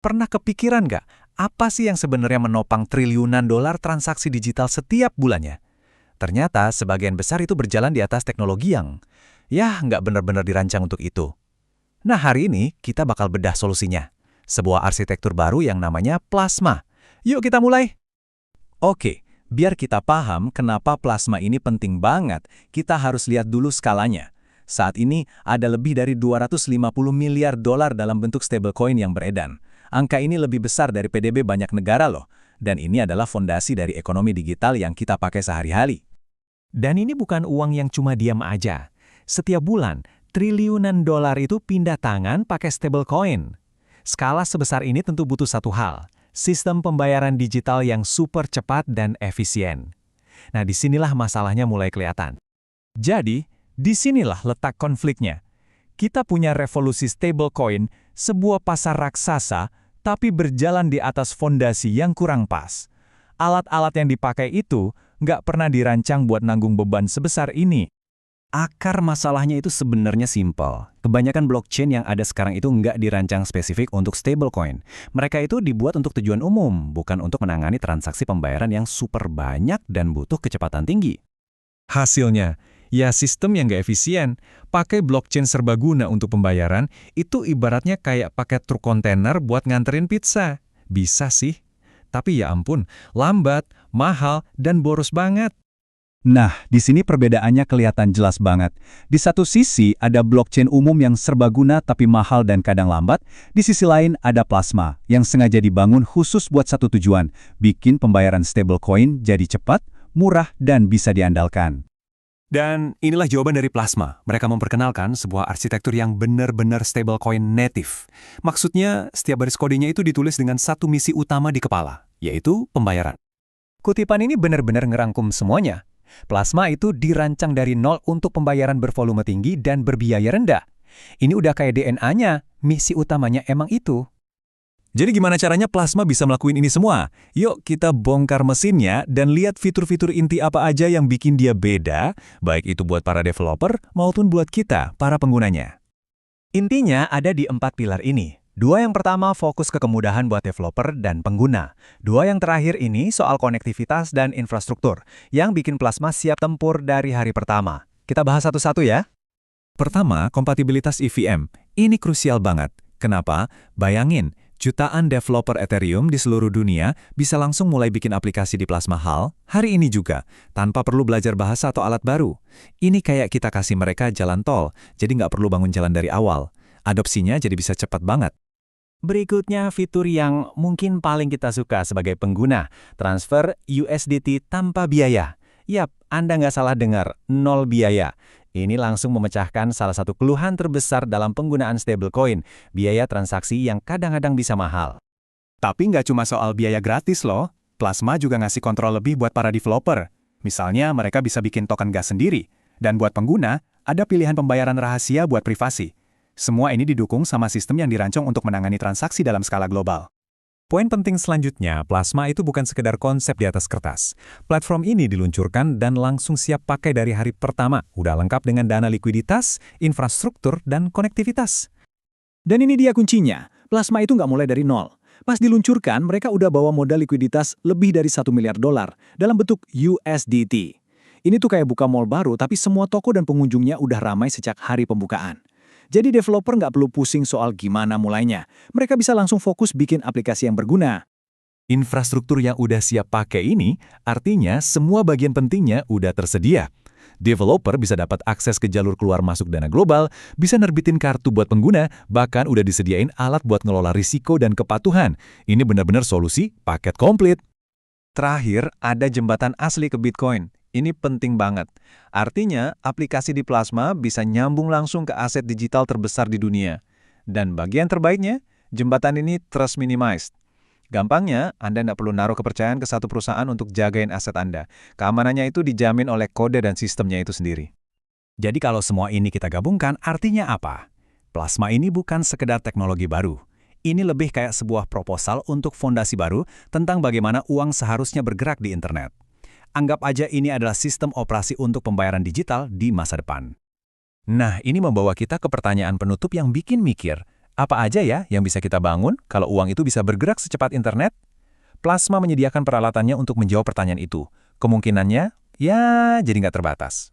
Pernah kepikiran nggak, apa sih yang sebenarnya menopang triliunan dolar transaksi digital setiap bulannya? Ternyata sebagian besar itu berjalan di atas teknologi yang, ya nggak benar-benar dirancang untuk itu. Nah hari ini kita bakal bedah solusinya. Sebuah arsitektur baru yang namanya plasma. Yuk kita mulai. Oke, biar kita paham kenapa plasma ini penting banget, kita harus lihat dulu skalanya. Saat ini ada lebih dari 250 miliar dolar dalam bentuk stablecoin yang beredar. Angka ini lebih besar dari PDB banyak negara loh. Dan ini adalah fondasi dari ekonomi digital yang kita pakai sehari-hari. Dan ini bukan uang yang cuma diam aja. Setiap bulan, triliunan dolar itu pindah tangan pakai stablecoin. Skala sebesar ini tentu butuh satu hal, sistem pembayaran digital yang super cepat dan efisien. Nah, disinilah masalahnya mulai kelihatan. Jadi, disinilah letak konfliknya. Kita punya revolusi stablecoin, sebuah pasar raksasa, tapi berjalan di atas fondasi yang kurang pas. Alat-alat yang dipakai itu nggak pernah dirancang buat nanggung beban sebesar ini. Akar masalahnya itu sebenarnya simpel. Kebanyakan blockchain yang ada sekarang itu nggak dirancang spesifik untuk stablecoin. Mereka itu dibuat untuk tujuan umum, bukan untuk menangani transaksi pembayaran yang super banyak dan butuh kecepatan tinggi. Hasilnya, ya sistem yang nggak efisien. Pakai blockchain serbaguna untuk pembayaran, itu ibaratnya kayak pakai truk kontainer buat nganterin pizza. Bisa sih, tapi ya ampun, lambat, mahal, dan boros banget. Nah, di sini perbedaannya kelihatan jelas banget. Di satu sisi ada blockchain umum yang serbaguna tapi mahal dan kadang lambat. Di sisi lain ada plasma yang sengaja dibangun khusus buat satu tujuan, bikin pembayaran stablecoin jadi cepat, murah, dan bisa diandalkan. Dan inilah jawaban dari Plasma. Mereka memperkenalkan sebuah arsitektur yang benar-benar stablecoin native. Maksudnya, setiap baris kodenya itu ditulis dengan satu misi utama di kepala, yaitu pembayaran. Kutipan ini benar-benar ngerangkum semuanya. Plasma itu dirancang dari nol untuk pembayaran bervolume tinggi dan berbiaya rendah. Ini udah kayak DNA-nya, misi utamanya emang itu. Jadi gimana caranya Plasma bisa melakukan ini semua? Yuk kita bongkar mesinnya dan lihat fitur-fitur inti apa aja yang bikin dia beda, baik itu buat para developer maupun buat kita, para penggunanya. Intinya ada di 4 pilar ini. 2 yang pertama fokus ke kemudahan buat developer dan pengguna. 2 yang terakhir ini soal konektivitas dan infrastruktur, yang bikin Plasma siap tempur dari hari pertama. Kita bahas satu-satu ya. Pertama, kompatibilitas EVM. Ini krusial banget. Kenapa? Bayangin, jutaan developer Ethereum di seluruh dunia bisa langsung mulai bikin aplikasi di Plasma HAL hari ini juga, tanpa perlu belajar bahasa atau alat baru. Ini kayak kita kasih mereka jalan tol, jadi nggak perlu bangun jalan dari awal. Adopsinya jadi bisa cepat banget. Berikutnya fitur yang mungkin paling kita suka sebagai pengguna, transfer USDT tanpa biaya. Yap, Anda nggak salah dengar, nol biaya. Ini langsung memecahkan salah satu keluhan terbesar dalam penggunaan stablecoin, biaya transaksi yang kadang-kadang bisa mahal. Tapi nggak cuma soal biaya gratis loh, Plasma juga ngasih kontrol lebih buat para developer. Misalnya mereka bisa bikin token gas sendiri, dan buat pengguna, ada pilihan pembayaran rahasia buat privasi. Semua ini didukung sama sistem yang dirancang untuk menangani transaksi dalam skala global. Poin penting selanjutnya, Plasma itu bukan sekedar konsep di atas kertas. Platform ini diluncurkan dan langsung siap pakai dari hari pertama, udah lengkap dengan dana likuiditas, infrastruktur, dan konektivitas. Dan ini dia kuncinya, Plasma itu nggak mulai dari nol. Pas diluncurkan, mereka udah bawa modal likuiditas lebih dari $1 miliar dalam bentuk USDT. Ini tuh kayak buka mall baru, tapi semua toko dan pengunjungnya udah ramai sejak hari pembukaan. Jadi developer nggak perlu pusing soal gimana mulainya. Mereka bisa langsung fokus bikin aplikasi yang berguna. Infrastruktur yang udah siap pakai ini, artinya semua bagian pentingnya udah tersedia. Developer bisa dapat akses ke jalur keluar masuk dana global, bisa nerbitin kartu buat pengguna, bahkan udah disediain alat buat ngelola risiko dan kepatuhan. Ini benar-benar solusi paket komplit. Terakhir, ada jembatan asli ke Bitcoin. Ini penting banget. Artinya, aplikasi di Plasma bisa nyambung langsung ke aset digital terbesar di dunia. Dan bagian terbaiknya, jembatan ini trust minimized. Gampangnya, Anda tidak perlu naruh kepercayaan ke satu perusahaan untuk jagain aset Anda. Keamanannya itu dijamin oleh kode dan sistemnya itu sendiri. Jadi kalau semua ini kita gabungkan, artinya apa? Plasma ini bukan sekedar teknologi baru. Ini lebih kayak sebuah proposal untuk fondasi baru tentang bagaimana uang seharusnya bergerak di internet. Anggap aja ini adalah sistem operasi untuk pembayaran digital di masa depan. Nah, ini membawa kita ke pertanyaan penutup yang bikin mikir, Apa aja ya yang bisa kita bangun kalau uang itu bisa bergerak secepat internet? Plasma menyediakan peralatannya untuk menjawab pertanyaan itu. Kemungkinannya, ya jadi nggak terbatas.